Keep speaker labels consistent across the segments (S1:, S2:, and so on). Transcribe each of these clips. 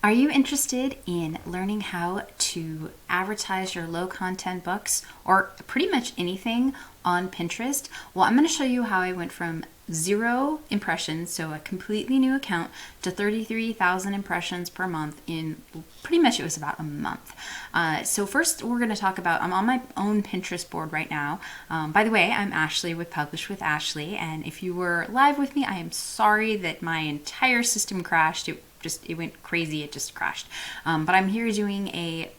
S1: Are you interested in learning how to advertise your low content books or pretty much anything on Pinterest? Well, I'm going to show you how I went from 0 impressions, so a completely new account, to 33,000 impressions per month in pretty much, it was about a month. So first we're going to talk about, I'm on my own Pinterest board right now. By the way, I'm Ashley with Publish with Ashley, and if you were live with me, I am sorry that my entire system crashed. It went crazy. It just crashed. But I'm here doing a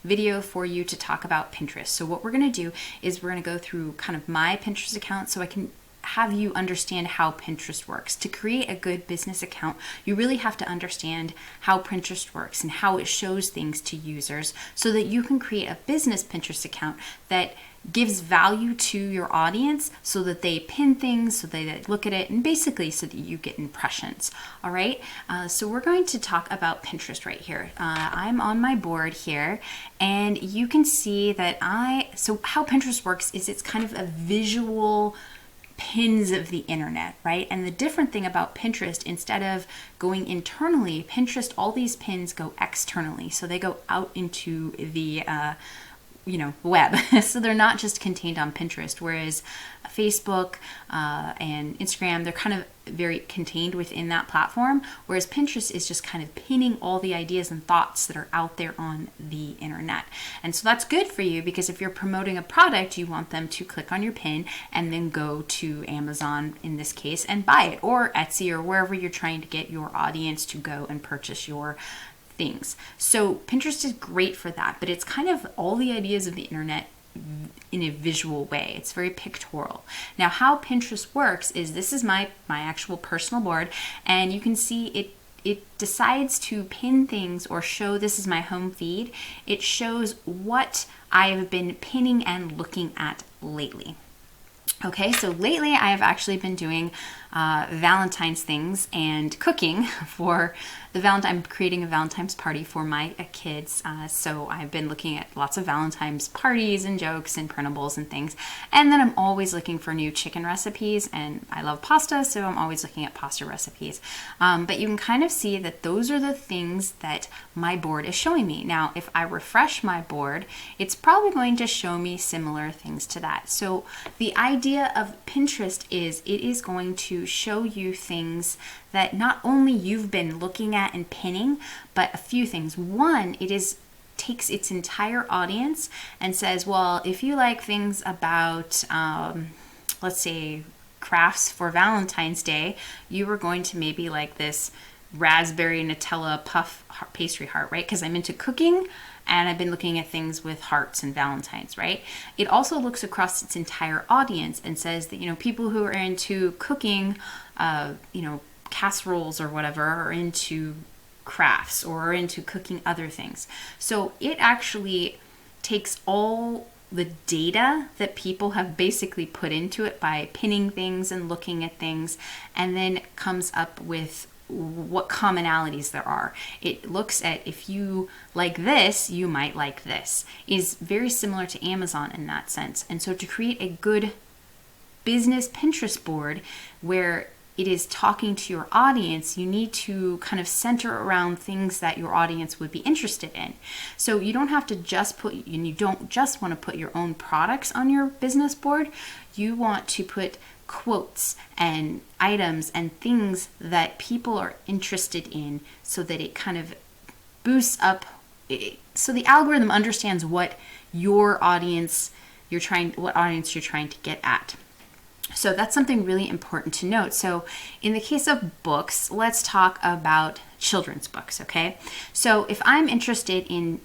S1: video for you to talk about Pinterest. So what we're going to do is we're going to go through kind of my Pinterest account so I can have you understand how Pinterest works. To create a good business account, you really have to understand how Pinterest works and how it shows things to users so that you can create a business Pinterest account that gives value to your audience so that they pin things, so they look at it, and basically so that you get impressions. All right, so we're going to talk about Pinterest right here. I'm on my board here, and you can see that so how Pinterest works is it's kind of a visual pins of the internet, right? And the different thing about Pinterest, instead of going internally, Pinterest, all these pins go externally. So they go out into the web. So they're not just contained on Pinterest, whereas Facebook and Instagram, they're kind of very contained within that platform, whereas Pinterest is just kind of pinning all the ideas and thoughts that are out there on the internet. And so that's good for you because if you're promoting a product, you want them to click on your pin and then go to Amazon in this case and buy it, or Etsy, or wherever you're trying to get your audience to go and purchase your things. So Pinterest is great for that, but it's kind of all the ideas of the internet in a visual way. It's very pictorial. Now, how Pinterest works is this is my actual personal board, and you can see it decides to pin things or show, this is my home feed. It shows what I've been pinning and looking at lately. Okay, so lately I have actually been doing Valentine's things and cooking for I'm creating a Valentine's party for my kids. So I've been looking at lots of Valentine's parties and jokes and printables and things. And then I'm always looking for new chicken recipes, and I love pasta, so I'm always looking at pasta recipes. But you can kind of see that those are the things that my board is showing me. Now, if I refresh my board, it's probably going to show me similar things to that. So the idea of Pinterest is it is going to show you things that not only you've been looking at and pinning, but a few things. One, takes its entire audience and says, well, if you like things about, let's say, crafts for Valentine's Day, you are going to maybe like this raspberry Nutella puff pastry heart, right? Because I'm into cooking and I've been looking at things with hearts and Valentine's, right? It also looks across its entire audience and says that, people who are into cooking, casseroles or whatever, are into crafts or are into cooking other things. So it actually takes all the data that people have basically put into it by pinning things and looking at things, and then comes up with what commonalities there are. It looks at, if you like this, you might like this. Is very similar to Amazon in that sense. And so to create a good business Pinterest board where it is talking to your audience, you need to kind of center around things that your audience would be interested in. So you don't have to you don't just want to put your own products on your business board. You want to put quotes and items and things that people are interested in so that it kind of boosts up, so the algorithm understands what audience you're trying to get at. So that's something really important to note. So in the case of books, let's talk about children's books, okay? So if I'm interested in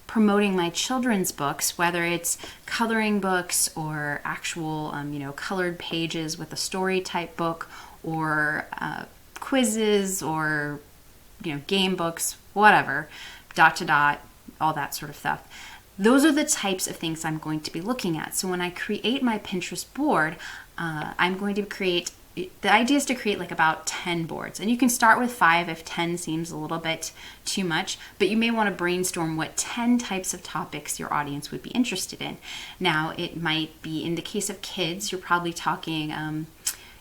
S1: promoting my children's books, whether it's coloring books or actual, colored pages with a story type book, or quizzes, or, game books, whatever, ... all that sort of stuff. Those are the types of things I'm going to be looking at. So when I create my Pinterest board, I'm going to the idea is to create like about 10 boards. And you can start with 5 if 10 seems a little bit too much, but you may want to brainstorm what 10 types of topics your audience would be interested in. Now, it might be, in the case of kids, you're probably talking,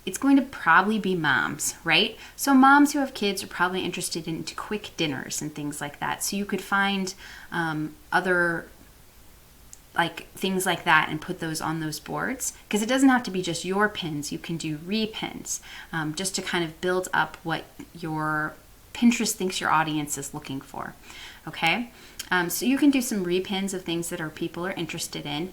S1: it's going to probably be moms, right? So moms who have kids are probably interested in quick dinners and things like that. So you could find other like things like that and put those on those boards, because it doesn't have to be just your pins. You can do repins just to kind of build up what your Pinterest thinks your audience is looking for. Okay, so you can do some repins of things that people are interested in.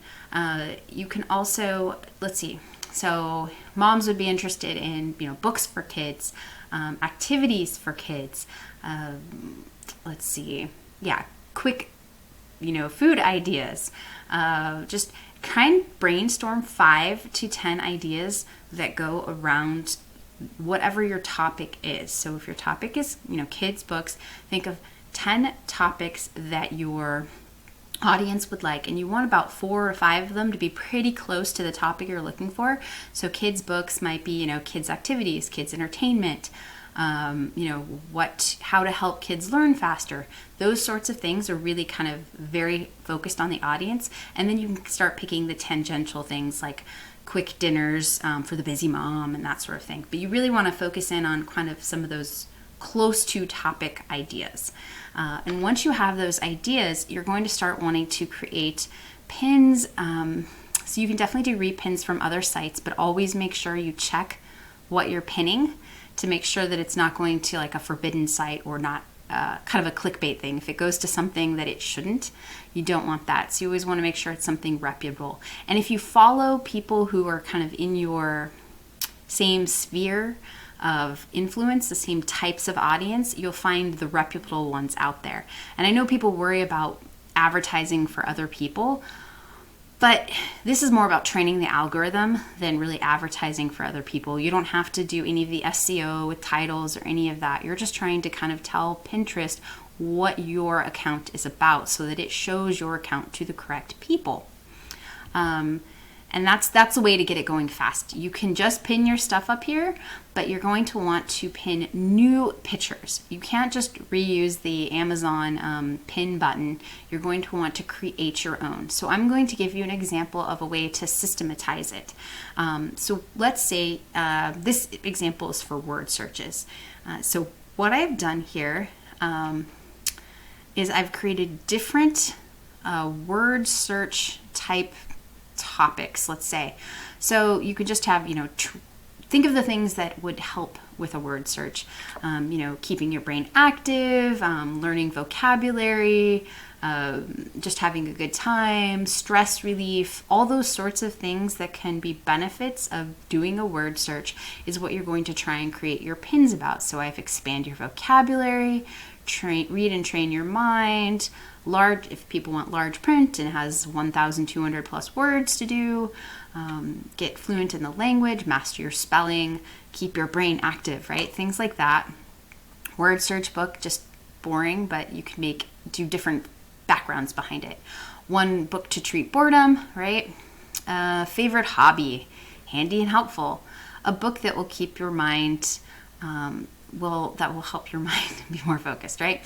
S1: You can also, let's see, so moms would be interested in, you know, books for kids, activities for kids. Let's see, yeah, quick, you know, food ideas. Just kind of brainstorm 5 to 10 ideas that go around whatever your topic is. So if your topic is, you know, kids books, think of 10 topics that your audience would like, and you want about 4 or 5 of them to be pretty close to the topic you're looking for. So kids books might be, you know, kids activities, kids entertainment, you know, how to help kids learn faster. Those sorts of things are really kind of very focused on the audience. And then you can start picking the tangential things like quick dinners for the busy mom and that sort of thing. But you really want to focus in on kind of some of those close to topic ideas. And once you have those ideas, you're going to start wanting to create pins. So you can definitely do repins from other sites, but always make sure you check what you're pinning to make sure that it's not going to like a forbidden site or not kind of a clickbait thing. If it goes to something that it shouldn't, you don't want that. So you always want to make sure it's something reputable. And if you follow people who are kind of in your same sphere of influence, the same types of audience, you'll find the reputable ones out there. And I know people worry about advertising for other people, but this is more about training the algorithm than really advertising for other people. You don't have to do any of the SEO with titles or any of that. You're just trying to kind of tell Pinterest what your account is about so that it shows your account to the correct people. And that's the way to get it going fast. You can just pin your stuff up here, but you're going to want to pin new pictures. You can't just reuse the Amazon pin button. You're going to want to create your own. So I'm going to give you an example of a way to systematize it. So let's say this example is for word searches. So what I've done here is I've created different word search type topics, let's say. So you could just have, you know, think of the things that would help with a word search. You know, keeping your brain active, learning vocabulary, just having a good time, stress relief, all those sorts of things that can be benefits of doing a word search is what you're going to try and create your pins about. So I've expand your vocabulary, read and train your mind, large, if people want large print and has 1,200 plus words to do, get fluent in the language, master your spelling, keep your brain active, right? Things like that. Word search book, just boring, but you can do different backgrounds behind it. One book to treat boredom, right? Favorite hobby, handy and helpful. A book that will keep your mind that will help your mind be more focused, right?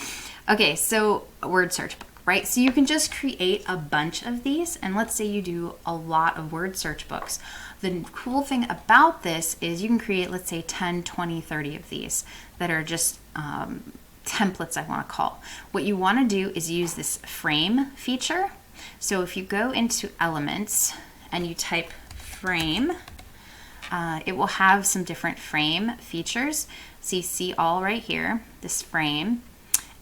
S1: Okay, so a word search book, right? So you can just create a bunch of these, and let's say you do a lot of word search books. The cool thing about this is you can create, let's say 10, 20, 30 of these that are just templates, I want to call. What you want to do is use this frame feature. So if you go into Elements and you type frame, it will have some different frame features. So you see all right here, this frame.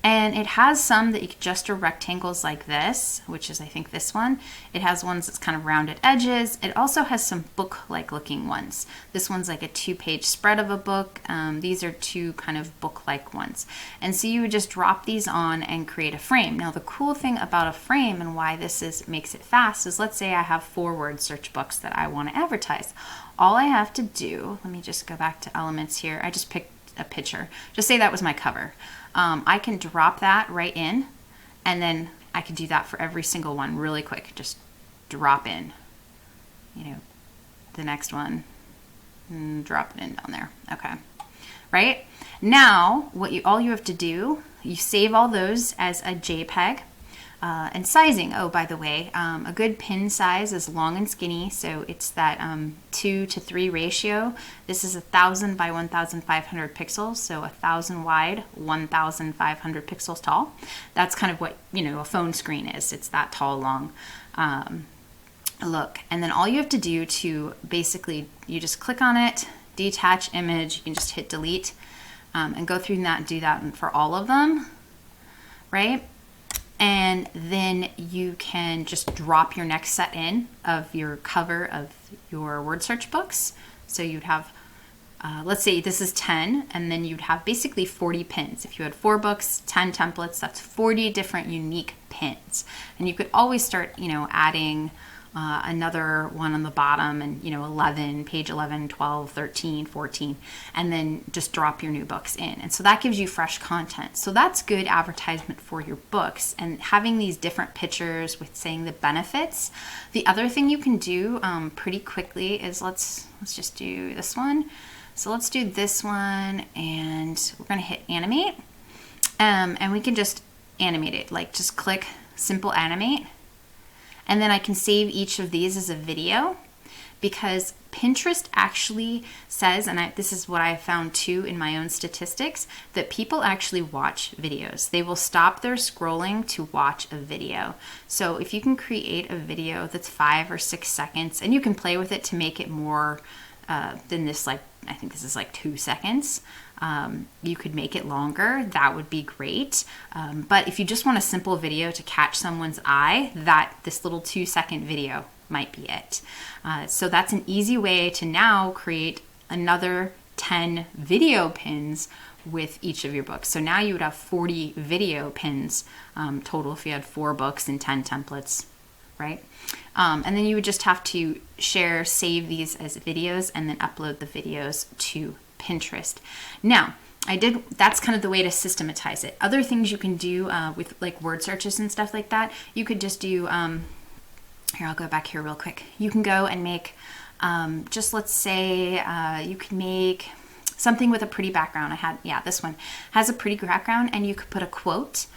S1: And it has some that you can just do rectangles like this, which is I think this one. It has ones that's kind of rounded edges. It also has some book-like looking ones. This one's like a 2-page spread of a book. These are 2 kind of book-like ones. And so you would just drop these on and create a frame. Now the cool thing about a frame and why this makes it fast is, let's say I have 4 word search books that I want to advertise. All I have to do, let me just go back to Elements here. I just picked a picture. Just say that was my cover. I can drop that right in, and then I can do that for every single one really quick. Just drop in, you know, the next one, and drop it in down there. Okay, right? Now, all you have to do, you save all those as a JPEG. And sizing, oh, by the way, a good pin size is long and skinny, so it's that 2 to 3 ratio. This is 1,000 by 1,500 pixels, so 1,000 wide, 1,500 pixels tall. That's kind of what, you know, a phone screen is. It's that tall, long look. And then all you have to do to basically, you just click on it, detach image, you can just hit delete, and go through that and do that for all of them, right? And then you can just drop your next set in of your cover of your word search books. So you'd have, let's say this is 10, and then you'd have basically 40 pins. If you had 4 books, 10 templates, that's 40 different unique pins. And you could always start, you know, adding another one on the bottom, and, you know, 11, page 11, 12, 13, 14, and then just drop your new books in. And so that gives you fresh content. So that's good advertisement for your books, and having these different pictures with saying the benefits. The other thing you can do pretty quickly is let's just do this one. So let's do this one, and we're going to hit animate, and we can just animate it, like just click simple animate. And then I can save each of these as a video, because Pinterest actually says, and this is what I found too in my own statistics, that people actually watch videos. They will stop their scrolling to watch a video. So if you can create a video that's 5 or 6 seconds, and you can play with it to make it more than this, like, I think this is like 2 seconds. You could make it longer, that would be great. But if you just want a simple video to catch someone's eye, this little 2-second video might be it. So that's an easy way to now create another 10 video pins with each of your books. So now you would have 40 video pins total if you had 4 books and 10 templates, right? And then you would just have to save these as videos, and then upload the videos to Pinterest. Now, that's kind of the way to systematize it. Other things you can do with like word searches and stuff like that, you could just do, here, I'll go back here real quick. You can go and make, just let's say you can make something with a pretty background. This one has a pretty background, and you could put a quote,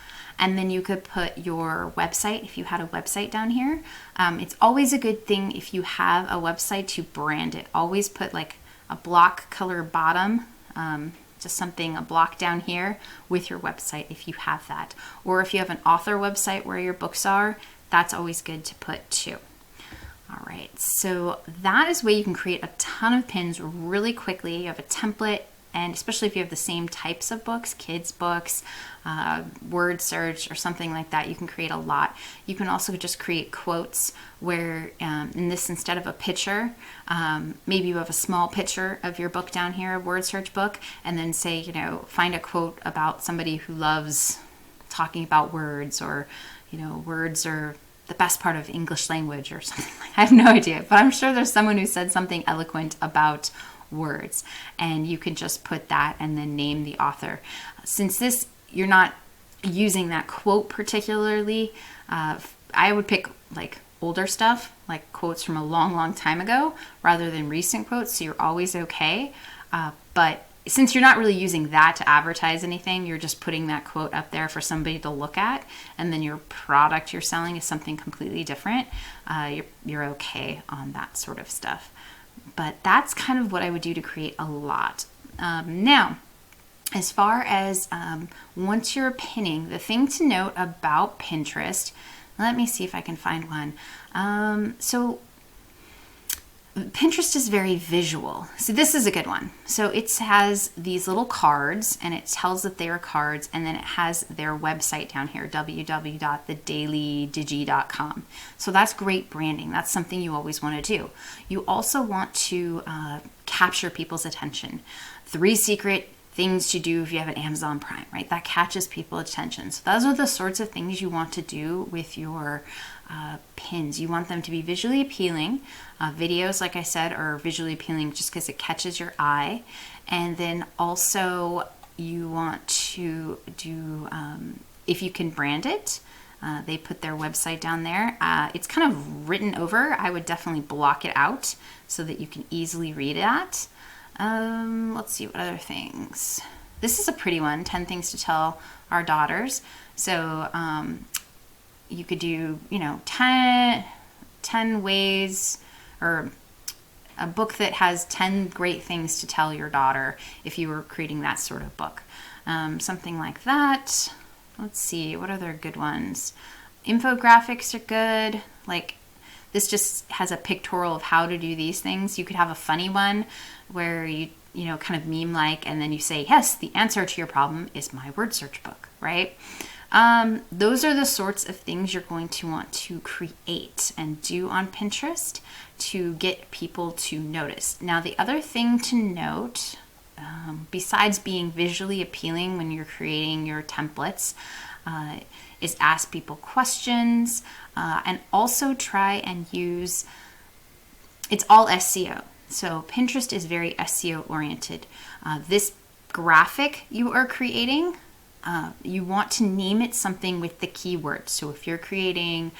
S1: and then you could put your website if you had a website down here. It's always a good thing if you have a website to brand it. Always put like a block color bottom, just a block down here with your website if you have that. Or if you have an author website where your books are, that's always good to put too. All right, so that is where you can create a ton of pins really quickly. You have a template, and especially if you have the same types of books, kids books, word search or something like that, you can create a lot. You can also just create quotes where in this, instead of a picture, maybe you have a small picture of your book down here, a word search book, and then say, you know, find a quote about somebody who loves talking about words, or, you know, words are the best part of English language or something like that. I have no idea, but I'm sure there's someone who said something eloquent about words, and you can just put that and then name the author. Since you're not using that quote particularly, I would pick like older stuff, like quotes from a long time ago, rather than recent quotes, so you're always okay. But since you're not really using that to advertise anything, you're just putting that quote up there for somebody to look at, and then your product you're selling is something completely different, you're okay on that sort of stuff. But that's kind of what I would do to create a lot. Now, as far as once you're pinning, the thing to note about Pinterest, let me see if I can find one. So Pinterest is very visual. So this is a good one. So it has these little cards, and it tells that they are cards, and then it has their website down here, www.thedailydigi.com. So that's great branding. That's something you always want to do. You also want to capture people's attention. 3 secret things to do if you have an Amazon Prime, right? That catches people's attention. So those are the sorts of things you want to do with your pins. You want them to be visually appealing. Videos, like I said, are visually appealing just because it catches your eye. And then also you want to do, if you can brand it, they put their website down there. It's kind of written over. I would definitely block it out so that you can easily read that. Let's see what other things. This is a pretty one, 10 things to tell our daughters. So you could do, 10 ways, or a book that has 10 great things to tell your daughter if you were creating that sort of book. Something like that. Let's see, what other good ones? Infographics are good. Like, this just has a pictorial of how to do these things. You could have a funny one where you kind of meme like, and then you say, yes, the answer to your problem is my word search book, right? Those are the sorts of things you're going to want to create and do on Pinterest to get people to notice. Now, the other thing to note, besides being visually appealing when you're creating your templates, is ask people questions, and also try and use, it's all SEO. So Pinterest is very SEO oriented. This graphic you are creating, you want to name it something with the keywords. So if you're creating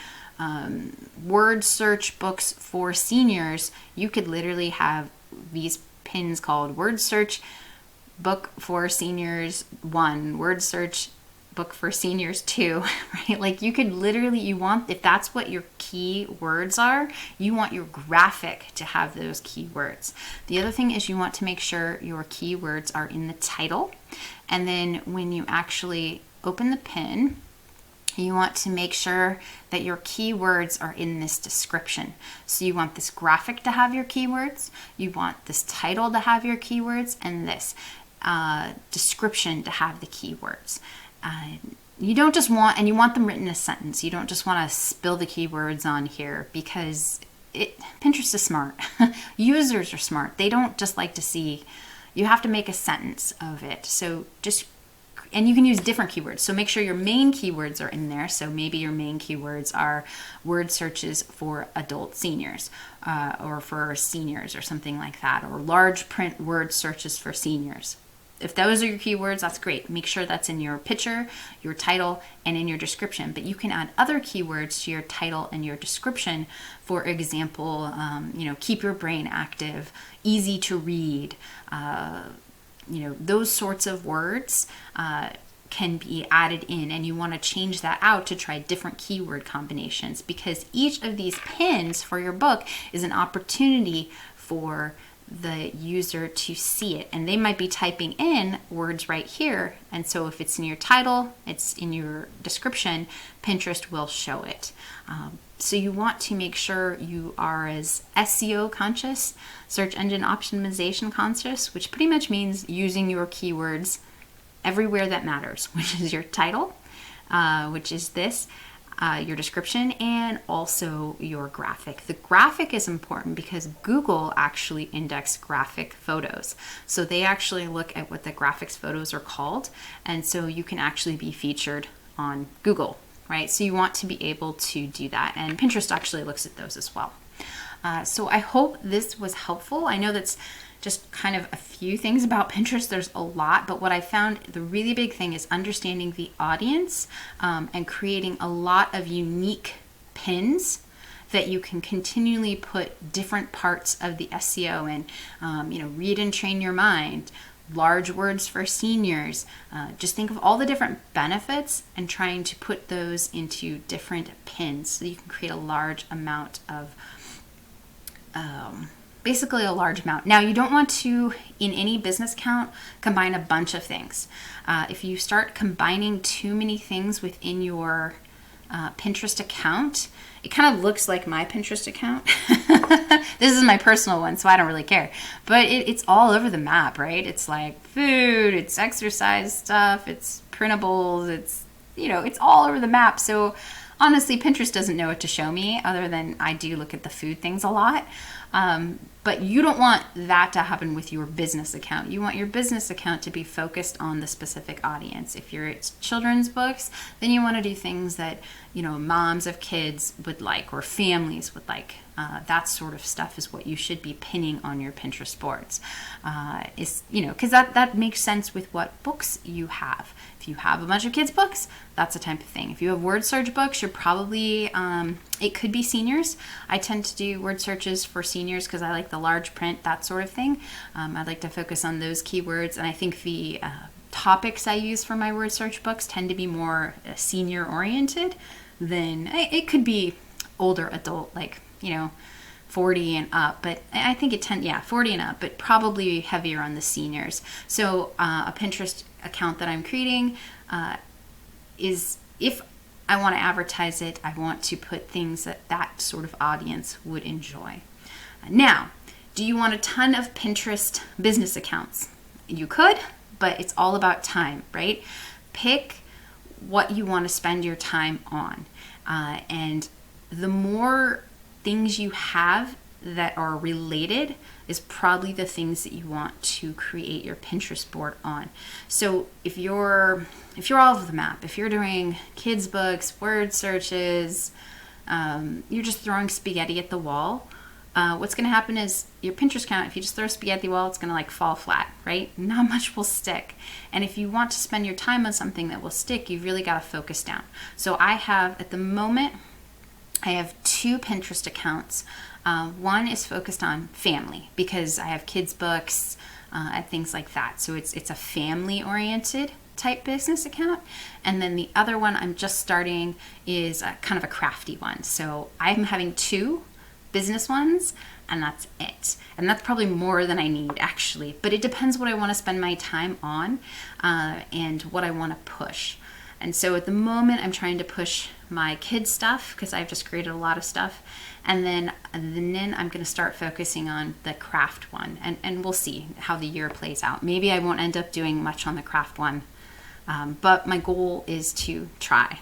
S1: word search books for seniors, you could literally have these pins called word search book for seniors 1, word search book for seniors 2, right? Like, you could literally, if that's what your key words are, you want your graphic to have those keywords. The other thing is you want to make sure your keywords are in the title. And then when you actually open the pin, you want to make sure that your keywords are in this description. So you want this graphic to have your keywords, you want this title to have your keywords, and this description to have the keywords. You don't just want, and you want them written in a sentence. You don't just want to spill the keywords on here, because Pinterest is smart. Users are smart. They don't just like to see, you have to make a sentence of it. So and you can use different keywords. So make sure your main keywords are in there. So maybe your main keywords are word searches for adult seniors, or for seniors, or something like that, or large print word searches for seniors. If those are your keywords, that's great. Make sure that's in your picture, your title, and in your description. But you can add other keywords to your title and your description. For example, keep your brain active, easy to read, those sorts of words can be added in, and you want to change that out to try different keyword combinations, because each of these pins for your book is an opportunity for the user to see it, and they might be typing in words right here, and so if it's in your title, it's in your description, Pinterest will show it. So you want to make sure you are as SEO conscious, search engine optimization conscious, which pretty much means using your keywords everywhere that matters, which is your title, which is this, your description, and also your graphic. The graphic is important because Google actually indexed graphic photos. So they actually look at what the graphics photos are called, and so you can actually be featured on Google, right? So you want to be able to do that, and Pinterest actually looks at those as well. So I hope this was helpful. I know that's just kind of a few things about Pinterest. There's a lot, but what I found the really big thing is understanding the audience, and creating a lot of unique pins that you can continually put different parts of the SEO in. Read and train your mind, large words for seniors. Just think of all the different benefits and trying to put those into different pins so you can create a large amount of basically a large amount. Now, you don't want to, in any business account, combine a bunch of things. If you start combining too many things within your Pinterest account, it kind of looks like my Pinterest account. This is my personal one, so I don't really care. But it's all over the map, right? It's like food, it's exercise stuff, it's printables, it's all over the map. So honestly, Pinterest doesn't know what to show me, other than I do look at the food things a lot. But you don't want that to happen with your business account. You want your business account to be focused on the specific audience. If it's children's books, then you want to do things that, moms of kids would like, or families would like. That sort of stuff is what you should be pinning on your Pinterest boards. Because that makes sense with what books you have. If you have a bunch of kids' books, that's the type of thing. If you have word search books, you're probably, it could be seniors. I tend to do word searches for seniors because I like the large print, that sort of thing. I like to focus on those keywords, and I think the topics I use for my word search books tend to be more senior oriented, then it could be older adult, like, 40 and up, but I think 40 and up, but probably heavier on the seniors. So a Pinterest account that I'm creating is, if I want to advertise it, I want to put things that sort of audience would enjoy. Now, do you want a ton of Pinterest business accounts? You could, but it's all about time, right? Pick what you want to spend your time on. And the more things you have that are related is probably the things that you want to create your Pinterest board on. So if you're all over the map, if you're doing kids books, word searches, you're just throwing spaghetti at the wall, what's going to happen is your Pinterest account, if you just throw spaghetti at the wall, it's going to like fall flat, right? Not much will stick. And if you want to spend your time on something that will stick, you've really got to focus down. So at the moment, I have 2 Pinterest accounts. One is focused on family because I have kids books and things like that. So it's a family oriented type business account. And then the other one I'm just starting is kind of a crafty one. So I'm having 2 business ones, and that's it. And that's probably more than I need, actually. But it depends what I want to spend my time on and what I want to push. And so at the moment, I'm trying to push my kids stuff because I've just created a lot of stuff. And then I'm going to start focusing on the craft one. And we'll see how the year plays out. Maybe I won't end up doing much on the craft one. But my goal is to try.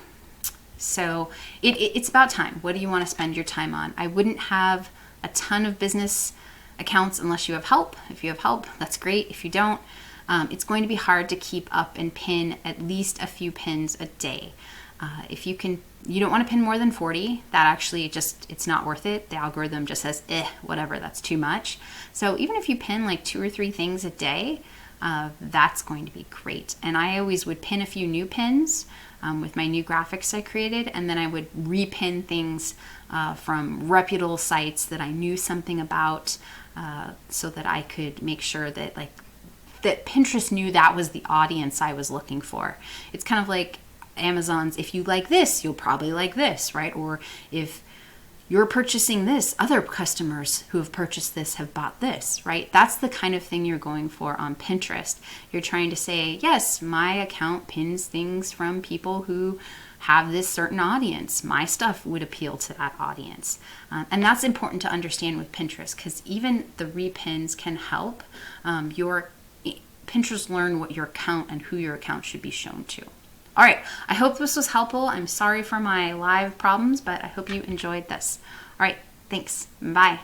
S1: So it's about time. What do you want to spend your time on? I wouldn't have a ton of business accounts unless you have help. If you have help, that's great. If you don't, it's going to be hard to keep up and pin at least a few pins a day. If you don't want to pin more than 40. That actually it's not worth it. The algorithm just says, whatever, that's too much. So even if you pin like 2 or 3 things a day, that's going to be great. And I always would pin a few new pins with my new graphics I created, and then I would repin things from reputable sites that I knew something about, so that I could make sure that that Pinterest knew that was the audience I was looking for. It's kind of like Amazon's, if you like this, you'll probably like this, right? Or if you're purchasing this, other customers who have purchased this have bought this, right? That's the kind of thing you're going for on Pinterest. You're trying to say, yes, my account pins things from people who have this certain audience. My stuff would appeal to that audience. And that's important to understand with Pinterest, because even the repins can help your Pinterest learn what your account and who your account should be shown to. All right, I hope this was helpful. I'm sorry for my live problems, but I hope you enjoyed this. All right, thanks. Bye.